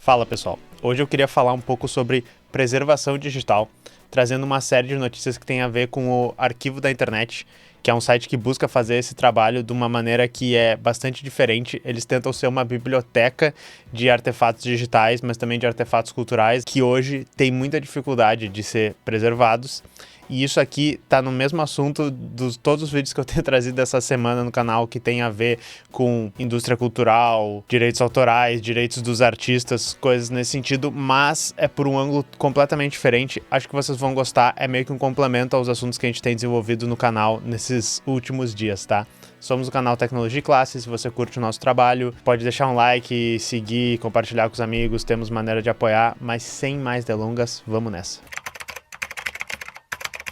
Fala pessoal, hoje eu queria falar um pouco sobre preservação digital, trazendo uma série de notícias que tem a ver com o Arquivo da Internet, que é um site que busca fazer esse trabalho de uma maneira que é bastante diferente. Eles tentam ser uma biblioteca de artefatos digitais, mas também de artefatos culturais, que hoje tem muita dificuldade de ser preservados. E isso aqui tá no mesmo assunto dos todos os vídeos que eu tenho trazido essa semana no canal, que tem a ver com indústria cultural, direitos autorais, direitos dos artistas, coisas nesse sentido, mas é por um ângulo completamente diferente. Acho que vocês vão gostar, é meio que um complemento aos assuntos que a gente tem desenvolvido no canal nesses últimos dias, tá? Somos o canal Tecnologia e Classe. Se você curte o nosso trabalho, pode deixar um like, seguir, compartilhar com os amigos, temos maneira de apoiar, mas sem mais delongas, vamos nessa.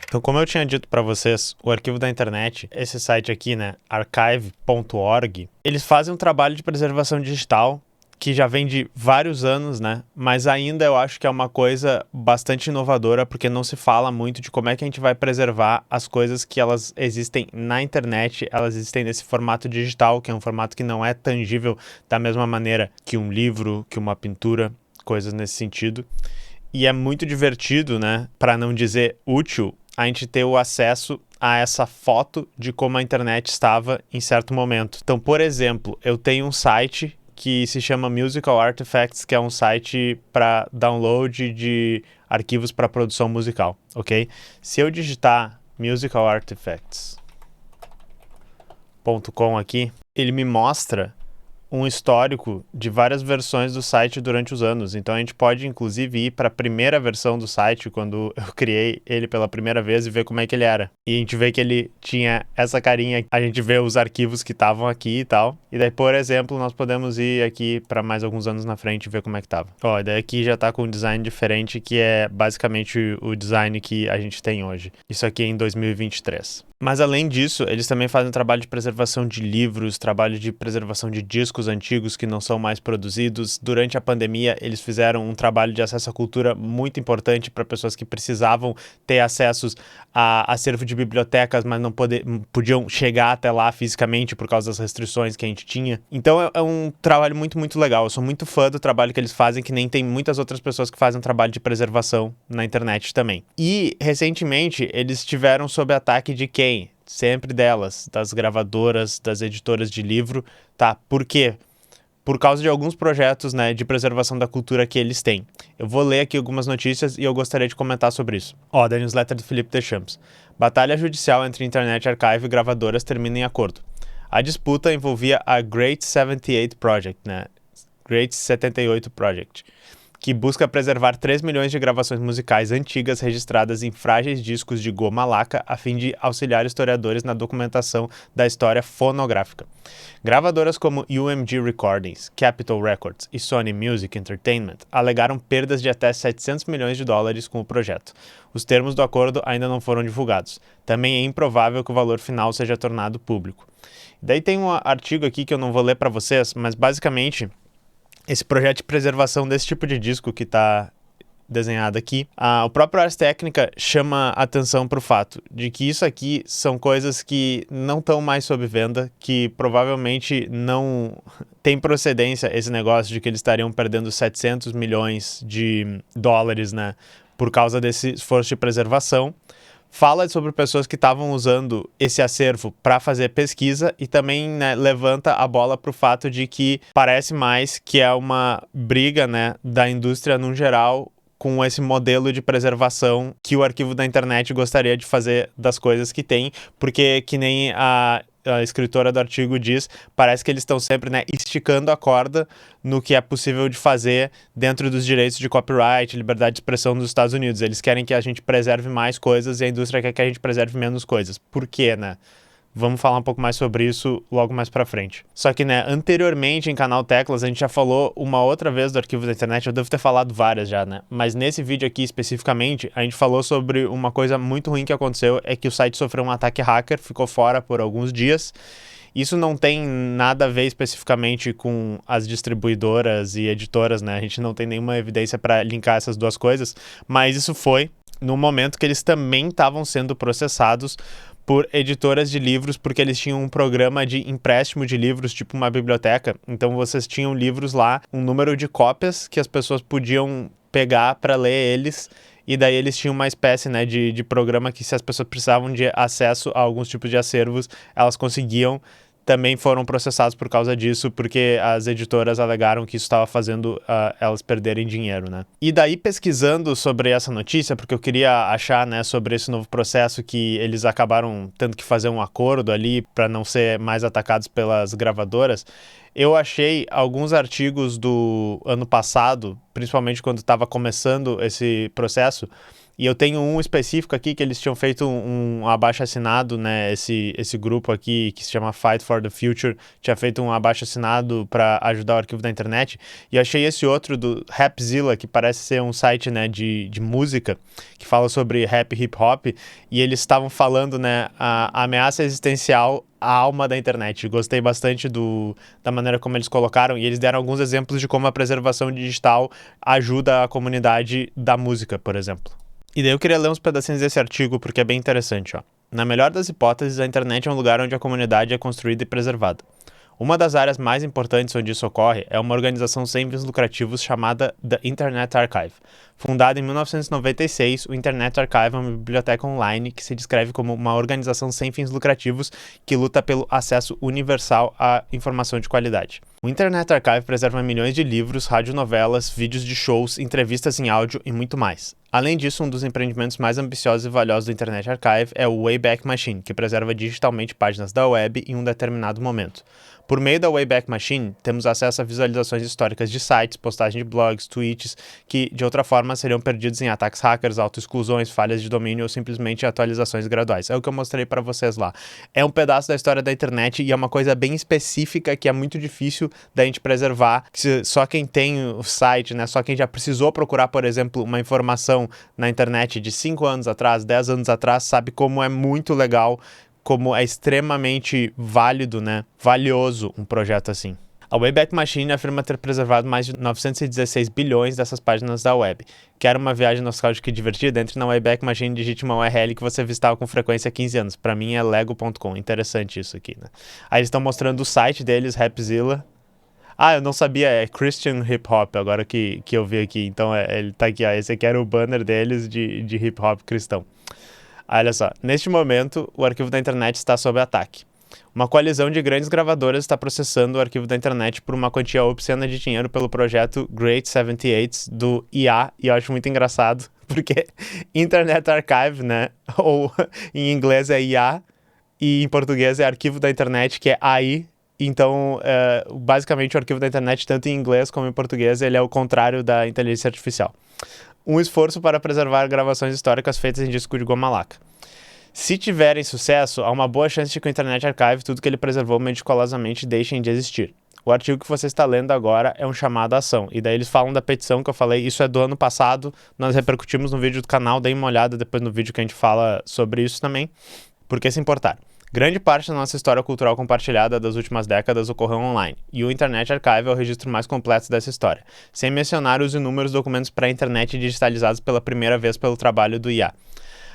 Então, como eu tinha dito para vocês, o Arquivo da Internet, esse site aqui, né, archive.org, eles fazem um trabalho de preservação digital que já vem de vários anos, né, mas ainda eu acho que é uma coisa bastante inovadora, porque não se fala muito de como é que a gente vai preservar as coisas que elas existem na internet, elas existem nesse formato digital, que é um formato que não é tangível da mesma maneira que um livro, que uma pintura, coisas nesse sentido. E é muito divertido, né, para não dizer útil, a gente ter o acesso a essa foto de como a internet estava em certo momento. Então, por exemplo, eu tenho um site que se chama Musical Artifacts, que é um site para download de arquivos para produção musical, ok? Se eu digitar musicalartifacts.com aqui, ele me mostra um histórico de várias versões do site durante os anos. Então a gente pode inclusive ir para a primeira versão do site, quando eu criei ele pela primeira vez, e ver como é que ele era. E a gente vê que ele tinha essa carinha, a gente vê os arquivos que estavam aqui e tal. E daí, por exemplo, nós podemos ir aqui para mais alguns anos na frente e ver como é que tava. Ó, e daí aqui já tá com um design diferente, que é basicamente o design que a gente tem hoje. Isso aqui é em 2023. Mas além disso, eles também fazem trabalho de preservação de livros, trabalho de preservação de discos antigos que não são mais produzidos. Durante a pandemia, eles fizeram um trabalho de acesso à cultura muito importante para pessoas que precisavam ter acessos a acervo de bibliotecas, mas não podiam chegar até lá fisicamente por causa das restrições que a gente tinha. Então é um trabalho muito, muito legal. Eu sou muito fã do trabalho que eles fazem, que nem tem muitas outras pessoas que fazem um trabalho de preservação na internet também. E, recentemente, eles tiveram sob ataque de quem? Sempre delas, das gravadoras, das editoras de livro, tá? Por quê? Por causa de alguns projetos, né, de preservação da cultura que eles têm. Eu vou ler aqui algumas notícias e eu gostaria de comentar sobre isso. Ó, da newsletter do Felipe Deschamps. Batalha judicial entre Internet Archive e gravadoras termina em acordo. A disputa envolvia a Great 78 Project, né? Great 78 Project, que busca preservar 3 milhões de gravações musicais antigas registradas em frágeis discos de goma laca a fim de auxiliar historiadores na documentação da história fonográfica. Gravadoras como UMG Recordings, Capitol Records e Sony Music Entertainment alegaram perdas de até 700 milhões de dólares com o projeto. Os termos do acordo ainda não foram divulgados. Também é improvável que o valor final seja tornado público. Daí tem um artigo aqui que eu não vou ler para vocês, mas basicamente esse projeto de preservação desse tipo de disco que está desenhado aqui, o próprio Ars Technica chama atenção para o fato de que isso aqui são coisas que não estão mais sob venda, que provavelmente não tem procedência esse negócio de que eles estariam perdendo 700 milhões de dólares, né, por causa desse esforço de preservação. Fala sobre pessoas que estavam usando esse acervo para fazer pesquisa e também, né, levanta a bola para o fato de que parece mais que é uma briga, né, da indústria no geral com esse modelo de preservação que o Arquivo da Internet gostaria de fazer das coisas que tem, porque que nem a escritora do artigo diz, parece que eles estão sempre, né, esticando a corda no que é possível de fazer dentro dos direitos de copyright, liberdade de expressão dos Estados Unidos. Eles querem que a gente preserve mais coisas e a indústria quer que a gente preserve menos coisas. Por quê, né? Vamos falar um pouco mais sobre isso logo mais pra frente. Só que, né, anteriormente em Canal Teclas a gente já falou uma outra vez do Arquivo da Internet, eu devo ter falado várias já, né? Mas nesse vídeo aqui especificamente, a gente falou sobre uma coisa muito ruim que aconteceu, é que o site sofreu um ataque hacker, ficou fora por alguns dias. Isso não tem nada a ver especificamente com as distribuidoras e editoras, né? A gente não tem nenhuma evidência para linkar essas duas coisas, mas isso foi no momento que eles também estavam sendo processados por editoras de livros, porque eles tinham um programa de empréstimo de livros, tipo uma biblioteca. Então vocês tinham livros lá, um número de cópias que as pessoas podiam pegar para ler eles, e daí eles tinham uma espécie, né, de programa que, se as pessoas precisavam de acesso a alguns tipos de acervos, elas conseguiam. Também foram processados por causa disso, porque as editoras alegaram que isso estava fazendo elas perderem dinheiro, né? E daí, pesquisando sobre essa notícia, porque eu queria achar, né, sobre esse novo processo que eles acabaram tendo que fazer um acordo ali para não ser mais atacados pelas gravadoras, eu achei alguns artigos do ano passado, principalmente quando estava começando esse processo. E eu tenho um específico aqui que eles tinham feito um abaixo-assinado, né? Esse grupo aqui, que se chama Fight for the Future, tinha feito um abaixo-assinado para ajudar o arquivo da internet. E eu achei esse outro do Rapzilla, que parece ser um site, né, de música, que fala sobre rap e hip-hop. E eles estavam falando, né, a ameaça existencial à alma da internet. Gostei bastante da maneira como eles colocaram. E eles deram alguns exemplos de como a preservação digital ajuda a comunidade da música, por exemplo. E daí eu queria ler uns pedacinhos desse artigo, porque é bem interessante, ó. Na melhor das hipóteses, a internet é um lugar onde a comunidade é construída e preservada. Uma das áreas mais importantes onde isso ocorre é uma organização sem fins lucrativos chamada The Internet Archive. Fundada em 1996, o Internet Archive é uma biblioteca online que se descreve como uma organização sem fins lucrativos que luta pelo acesso universal à informação de qualidade. O Internet Archive preserva milhões de livros, radionovelas, vídeos de shows, entrevistas em áudio e muito mais. Além disso, um dos empreendimentos mais ambiciosos e valiosos do Internet Archive é o Wayback Machine, que preserva digitalmente páginas da web em um determinado momento. Por meio da Wayback Machine, temos acesso a visualizações históricas de sites, postagem de blogs, tweets, que de outra forma seriam perdidos em ataques hackers, autoexclusões, falhas de domínio ou simplesmente atualizações graduais. É o que eu mostrei para vocês lá. É um pedaço da história da internet e é uma coisa bem específica que é muito difícil da gente preservar. Só quem tem o site, né, só quem já precisou procurar, por exemplo, uma informação na internet de 5 anos atrás, 10 anos atrás, sabe como é muito legal, como é extremamente válido, né, valioso um projeto assim. A Wayback Machine afirma ter preservado mais de 916 bilhões dessas páginas da web. Quer uma viagem nostálgica e divertida? Entre na Wayback Machine e digite uma URL que você visitava com frequência há 15 anos. Para mim é lego.com. Interessante isso aqui, né? Aí eles estão mostrando o site deles, Rapzilla. Ah, eu não sabia, é Christian Hip Hop, agora que eu vi aqui. Então ele tá aqui, ó. Esse aqui era o banner deles de hip hop cristão. Olha só, neste momento, o arquivo da internet está sob ataque. Uma coalizão de grandes gravadoras está processando o arquivo da internet por uma quantia obscena de dinheiro pelo projeto Great 78 do IA, e eu acho muito engraçado, porque Internet Archive, né, ou em inglês é IA, e em português é Arquivo da Internet, que é AI. Então, basicamente, o arquivo da internet, tanto em inglês como em português, ele é o contrário da inteligência artificial. Um esforço para preservar gravações históricas feitas em disco de goma laca. Se tiverem sucesso, há uma boa chance de que o Internet Archive, tudo que ele preservou meticulosamente, deixem de existir. O artigo que você está lendo agora é um chamado à ação, e daí eles falam da petição que eu falei, isso é do ano passado, nós repercutimos no vídeo do canal, deem uma olhada depois no vídeo que a gente fala sobre isso também, porque se importar. Grande parte da nossa história cultural compartilhada das últimas décadas ocorreu online, e o Internet Archive é o registro mais completo dessa história, sem mencionar os inúmeros documentos pré-internet digitalizados pela primeira vez pelo trabalho do IA.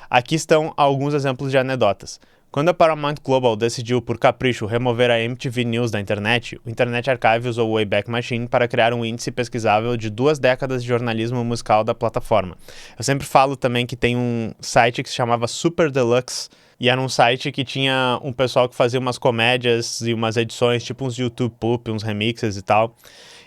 Aqui estão alguns exemplos de anedotas. Quando a Paramount Global decidiu, por capricho, remover a MTV News da internet, o Internet Archive usou o Wayback Machine para criar um índice pesquisável de 2 décadas de jornalismo musical da plataforma. Eu sempre falo também que tem um site que se chamava Super Deluxe, e era um site que tinha um pessoal que fazia umas comédias e umas edições, tipo uns YouTube Poop, uns remixes e tal.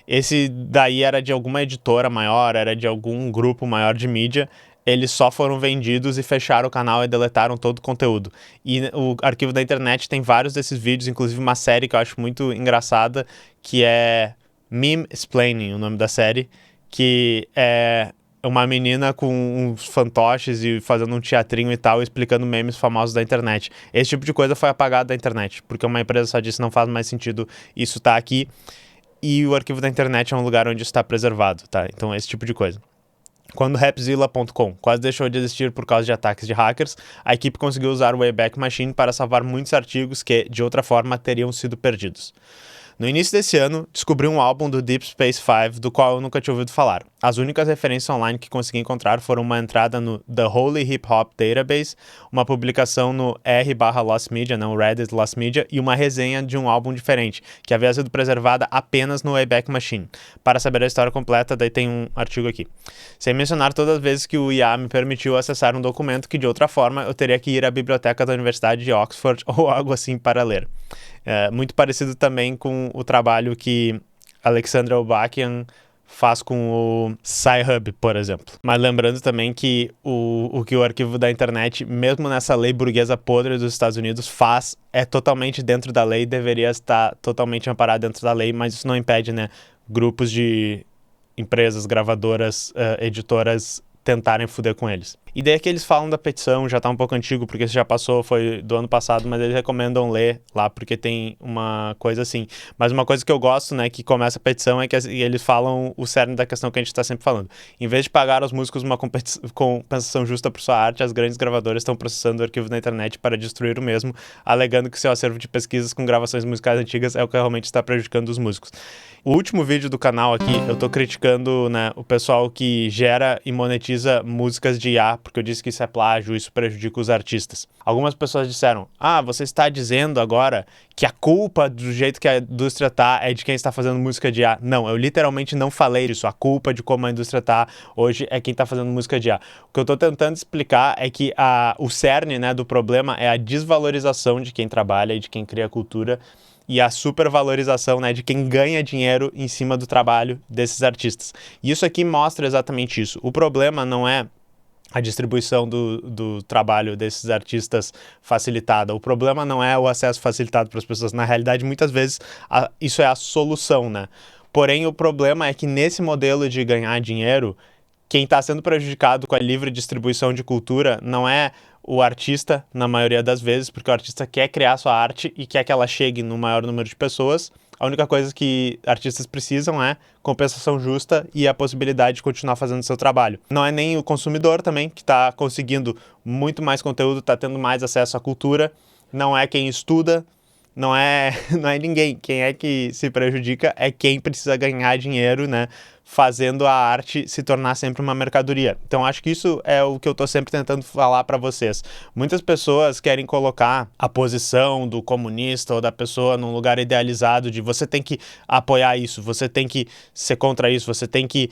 Esse daí era de alguma editora maior, era de algum grupo maior de mídia. Eles só foram vendidos e fecharam o canal e deletaram todo o conteúdo. E o arquivo da internet tem vários desses vídeos, inclusive uma série que eu acho muito engraçada, que é Meme Explaining, o nome da série, que é uma menina com uns fantoches e fazendo um teatrinho e tal, explicando memes famosos da internet. Esse tipo de coisa foi apagado da internet, porque uma empresa só disse não faz mais sentido isso tá aqui, e o arquivo da internet é um lugar onde está preservado, tá? Então esse tipo de coisa. Quando Rapzilla.com quase deixou de existir por causa de ataques de hackers, a equipe conseguiu usar o Wayback Machine para salvar muitos artigos que, de outra forma, teriam sido perdidos. No início desse ano, descobri um álbum do Deep Space Five, do qual eu nunca tinha ouvido falar. As únicas referências online que consegui encontrar foram uma entrada no The Holy Hip Hop Database, uma publicação no r/Lost Media, não Reddit Lost Media, e uma resenha de um álbum diferente, que havia sido preservada apenas no Wayback Machine. Para saber a história completa, daí tem um artigo aqui. Sem mencionar todas as vezes que o IA me permitiu acessar um documento que, de outra forma, eu teria que ir à biblioteca da Universidade de Oxford ou algo assim para ler. Muito parecido também com o trabalho que Alexandra Obakian faz com o Sci-Hub, por exemplo. Mas lembrando também que o que o arquivo da internet, mesmo nessa lei burguesa podre dos Estados Unidos, faz é totalmente dentro da lei, deveria estar totalmente amparado dentro da lei, mas isso não impede, né, grupos de empresas, gravadoras, editoras tentarem foder com eles. E daí que eles falam da petição, já tá um pouco antigo, porque isso já passou, foi do ano passado, mas eles recomendam ler lá, porque tem uma coisa assim. Mas uma coisa que eu gosto, né, que começa a petição é que eles falam o cerne da questão que a gente tá sempre falando. Em vez de pagar aos músicos uma compensação justa por sua arte, as grandes gravadoras estão processando o arquivo da internet para destruir o mesmo, alegando que seu acervo de pesquisas com gravações musicais antigas é o que realmente está prejudicando os músicos. O último vídeo do canal aqui, eu tô criticando, né, o pessoal que gera e monetiza músicas de IA, porque eu disse que isso é plágio, isso prejudica os artistas. Algumas pessoas disseram, você está dizendo agora que a culpa do jeito que a indústria tá é de quem está fazendo música de IA. Não, eu literalmente não falei isso. A culpa de como a indústria tá hoje é quem tá fazendo música de IA. O que eu tô tentando explicar é que o cerne, né, do problema é a desvalorização de quem trabalha e de quem cria cultura, e a supervalorização, né, de quem ganha dinheiro em cima do trabalho desses artistas. E isso aqui mostra exatamente isso. O problema não é a distribuição do trabalho desses artistas facilitada. O problema não é o acesso facilitado para as pessoas. Na realidade, muitas vezes, isso é a solução, né? Porém, o problema é que nesse modelo de ganhar dinheiro, quem está sendo prejudicado com a livre distribuição de cultura não é o artista, na maioria das vezes, porque o artista quer criar sua arte e quer que ela chegue no maior número de pessoas. A única coisa que artistas precisam é compensação justa e a possibilidade de continuar fazendo seu trabalho. Não é nem o consumidor também, que está conseguindo muito mais conteúdo, está tendo mais acesso à cultura. Não é quem estuda, não é ninguém. Quem é que se prejudica é quem precisa ganhar dinheiro, né, fazendo a arte se tornar sempre uma mercadoria. Então acho que isso é o que eu tô sempre tentando falar para vocês. Muitas pessoas querem colocar a posição do comunista ou da pessoa num lugar idealizado de você tem que apoiar isso, você tem que ser contra isso, você tem que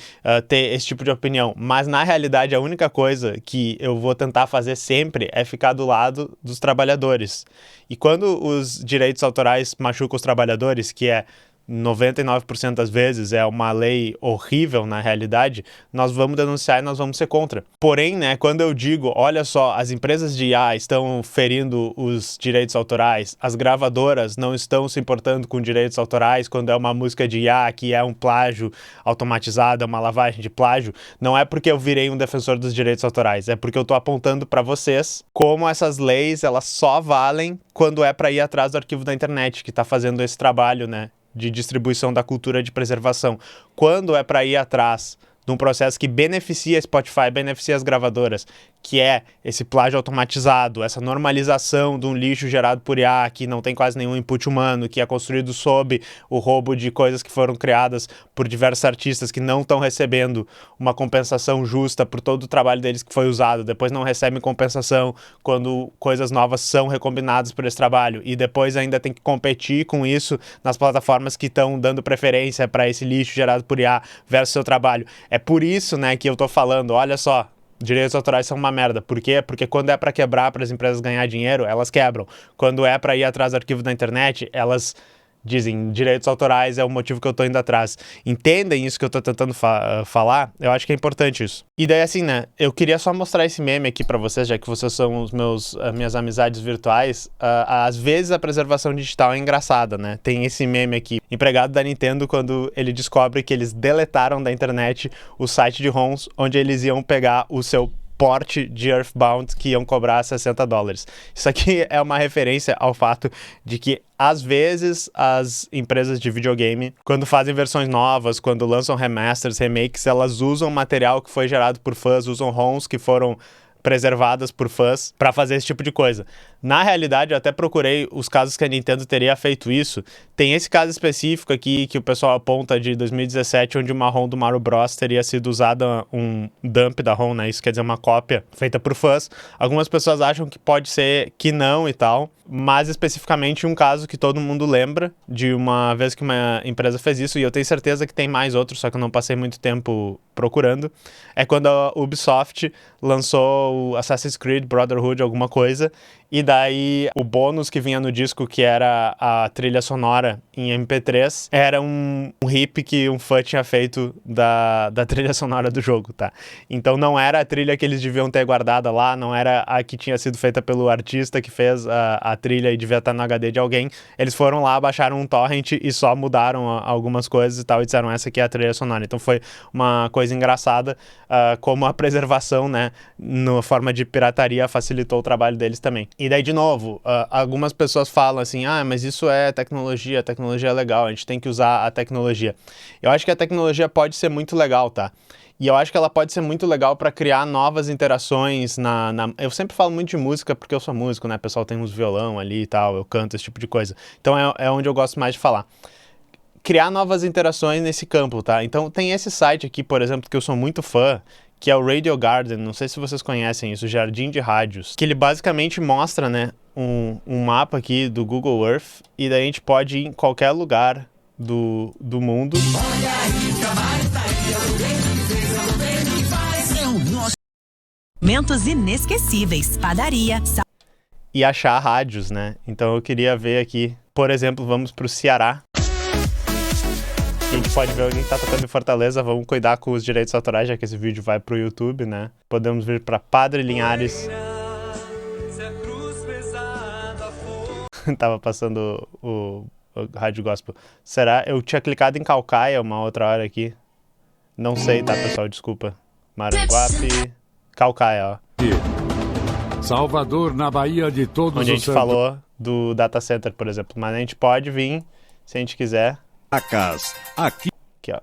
ter esse tipo de opinião. Mas na realidade a única coisa que eu vou tentar fazer sempre é ficar do lado dos trabalhadores. E quando os direitos autorais machucam os trabalhadores, que é 99% das vezes é uma lei horrível na realidade, nós vamos denunciar e nós vamos ser contra. Porém, né, quando eu digo, olha só, as empresas de IA estão ferindo os direitos autorais, as gravadoras não estão se importando com direitos autorais quando é uma música de IA que é um plágio automatizado, é uma lavagem de plágio, não é porque eu virei um defensor dos direitos autorais, é porque eu tô apontando para vocês como essas leis, elas só valem quando é para ir atrás do arquivo da internet, que tá fazendo esse trabalho, né, de distribuição da cultura de preservação. Quando é para ir atrás de um processo que beneficia Spotify, beneficia as gravadoras, que é esse plágio automatizado, essa normalização de um lixo gerado por IA, que não tem quase nenhum input humano, que é construído sob o roubo de coisas que foram criadas por diversos artistas que não estão recebendo uma compensação justa por todo o trabalho deles que foi usado, depois não recebem compensação quando coisas novas são recombinadas por esse trabalho, e depois ainda tem que competir com isso nas plataformas que estão dando preferência para esse lixo gerado por IA versus seu trabalho. É por isso, né, que eu tô falando, olha só, direitos autorais são uma merda. Por quê? Porque quando é para quebrar, para as empresas ganhar dinheiro, elas quebram. Quando é para ir atrás do arquivo da internet, elas dizem, direitos autorais é o motivo que eu tô indo atrás. Entendem isso que eu tô tentando falar? Eu acho que é importante isso. E daí assim, né, eu queria só mostrar esse meme aqui pra vocês, já que vocês são minhas amizades virtuais. Às vezes a preservação digital é engraçada, né? Tem esse meme aqui, empregado da Nintendo, quando ele descobre que eles deletaram da internet o site de ROMs, onde eles iam pegar o seu porte de Earthbound que iam cobrar $60. Isso aqui é uma referência ao fato de que, às vezes, as empresas de videogame, quando fazem versões novas, quando lançam remasters, remakes, elas usam material que foi gerado por fãs, usam ROMs que foram preservadas por fãs para fazer esse tipo de coisa. Na realidade, eu até procurei os casos que a Nintendo teria feito isso. Tem esse caso específico aqui que o pessoal aponta de 2017, onde uma ROM do Mario Bros teria sido usada um dump da ROM, né? Isso quer dizer uma cópia feita por fãs. Algumas pessoas acham que pode ser que não e tal, mas especificamente um caso que todo mundo lembra de uma vez que uma empresa fez isso, e eu tenho certeza que tem mais outros, só que eu não passei muito tempo procurando, é quando a Ubisoft lançou o Assassin's Creed Brotherhood alguma coisa, e daí o bônus que vinha no disco, que era a trilha sonora em MP3, era um rip que um fã tinha feito da trilha sonora do jogo, tá? Então não era a trilha que eles deviam ter guardada lá, não era a que tinha sido feita pelo artista que fez a trilha e devia estar no HD de alguém. Eles foram lá, baixaram um torrent e só mudaram algumas coisas e tal, e disseram essa aqui é a trilha sonora. Então foi uma coisa engraçada, como a preservação, né, na forma de pirataria facilitou o trabalho deles também. E daí, de novo, algumas pessoas falam assim, mas isso é tecnologia, a tecnologia é legal, a gente tem que usar a tecnologia. Eu acho que a tecnologia pode ser muito legal, tá? E eu acho que ela pode ser muito legal para criar novas interações Eu sempre falo muito de música porque eu sou músico, né? O pessoal tem uns violão ali e tal, eu canto, esse tipo de coisa. Então é onde eu gosto mais de falar. Criar novas interações nesse campo, tá? Então tem esse site aqui, por exemplo, que eu sou muito fã, que é o Radio Garden, não sei se vocês conhecem isso, Jardim de Rádios, que ele basicamente mostra, né, um mapa aqui do Google Earth, e daí a gente pode ir em qualquer lugar do mundo. Momentos inesquecíveis, padaria, E achar rádios, né? Então eu queria ver aqui, por exemplo, vamos pro Ceará. A gente pode ver alguém que tá tocando em Fortaleza, vamos cuidar com os direitos autorais, já que esse vídeo vai pro YouTube, né? Podemos vir pra Padre Linhares. Tava passando o Rádio Gospel. Será? Eu tinha clicado em Caucaia uma outra hora aqui. Não sei, tá, pessoal? Desculpa. Maranguape. Caucaia, ó. Salvador, na Bahia de todos onde a os gente falou do data center, por exemplo. Mas a gente pode vir, se a gente quiser. Aqui. Aqui, ó.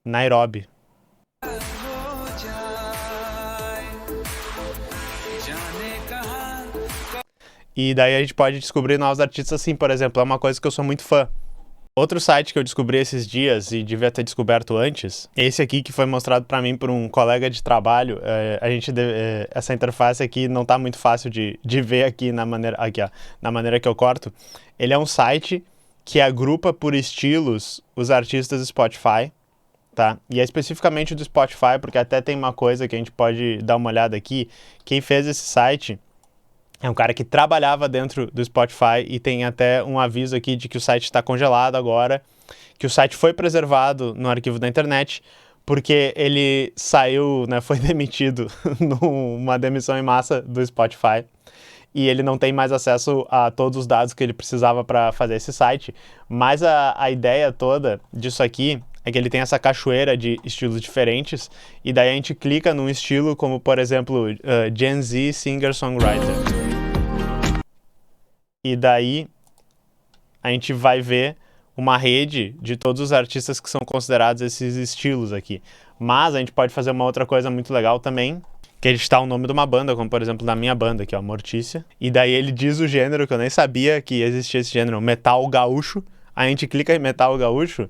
Nairobi. E daí a gente pode descobrir novos artistas assim, por exemplo. É uma coisa que eu sou muito fã. Outro site que eu descobri esses dias e devia ter descoberto antes, esse aqui que foi mostrado para mim por um colega de trabalho. Essa interface aqui não tá muito fácil de ver aqui na maneira que eu corto. Ele é um site que agrupa por estilos os artistas do Spotify, tá? E é especificamente do Spotify, porque até tem uma coisa que a gente pode dar uma olhada aqui. Quem fez esse site é um cara que trabalhava dentro do Spotify, e tem até um aviso aqui de que o site está congelado agora, que o site foi preservado no arquivo da internet, porque ele saiu, né, foi demitido numa demissão em massa do Spotify, e ele não tem mais acesso a todos os dados que ele precisava para fazer esse site. Mas a ideia toda disso aqui é que ele tem essa cachoeira de estilos diferentes, e daí a gente clica num estilo como, por exemplo, Gen Z Singer-Songwriter. E daí a gente vai ver uma rede de todos os artistas que são considerados esses estilos aqui. Mas a gente pode fazer uma outra coisa muito legal também, que é editar o nome de uma banda, como por exemplo da minha banda, que é a Mortícia. E daí ele diz o gênero, que eu nem sabia que existia esse gênero, metal gaúcho. A gente clica em metal gaúcho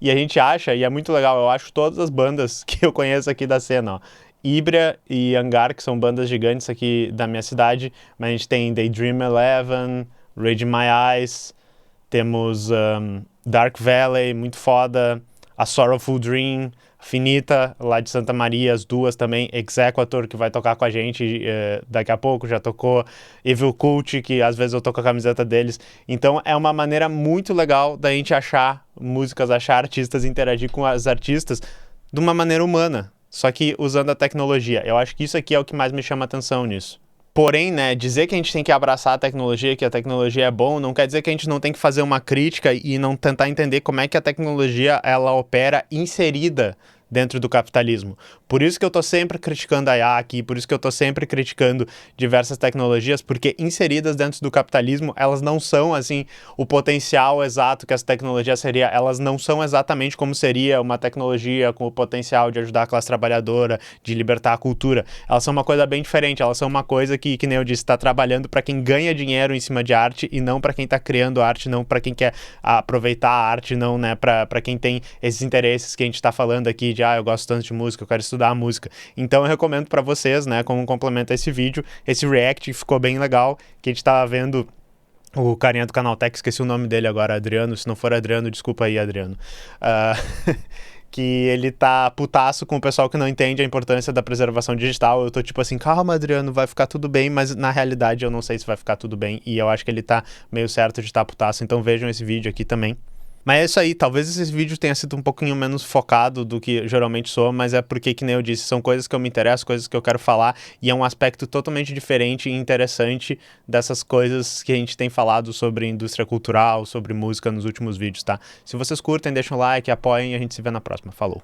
e a gente acha, e é muito legal, eu acho todas as bandas que eu conheço aqui da cena, ó. Híbria e Hangar, que são bandas gigantes aqui da minha cidade, mas a gente tem Daydream Eleven, Rage in My Eyes, temos Dark Valley, muito foda, A Sorrowful Dream, Finita, lá de Santa Maria, as duas também, Exequator, que vai tocar com a gente daqui a pouco, já tocou, Evil Cult, que às vezes eu tô com a camiseta deles. Então é uma maneira muito legal da gente achar músicas, achar artistas, interagir com os artistas de uma maneira humana, só que usando a tecnologia. Eu acho que isso aqui é o que mais me chama a atenção nisso. Porém, né, dizer que a gente tem que abraçar a tecnologia, que a tecnologia é bom, não quer dizer que a gente não tem que fazer uma crítica e não tentar entender como é que a tecnologia ela opera inserida dentro do capitalismo. Por isso que eu tô sempre criticando a IA aqui, por isso que eu tô sempre criticando diversas tecnologias, porque inseridas dentro do capitalismo, elas não são, assim, o potencial exato que essa tecnologia seria, elas não são exatamente como seria uma tecnologia com o potencial de ajudar a classe trabalhadora, de libertar a cultura. Elas são uma coisa bem diferente, elas são uma coisa que nem eu disse, está trabalhando para quem ganha dinheiro em cima de arte e não para quem está criando arte, não para quem quer aproveitar a arte, não, né, para quem tem esses interesses que a gente está falando aqui de, eu gosto tanto de música, eu quero estudar música. Então eu recomendo para vocês, né, como um complemento a esse vídeo, esse react ficou bem legal, que a gente tava vendo o carinha do Canaltech, esqueci o nome dele agora, Adriano, se não for Adriano, desculpa aí, Adriano. Que ele tá putaço com o pessoal que não entende a importância da preservação digital. Eu tô tipo assim, calma, Adriano, vai ficar tudo bem, mas na realidade eu não sei se vai ficar tudo bem, e eu acho que ele tá meio certo de estar putaço, então vejam esse vídeo aqui também. Mas é isso aí, talvez esse vídeo tenha sido um pouquinho menos focado do que geralmente sou, mas é porque, que nem eu disse, são coisas que eu me interesso, coisas que eu quero falar, e é um aspecto totalmente diferente e interessante dessas coisas que a gente tem falado sobre indústria cultural, sobre música nos últimos vídeos, tá? Se vocês curtem, deixem um like, apoiem e a gente se vê na próxima. Falou!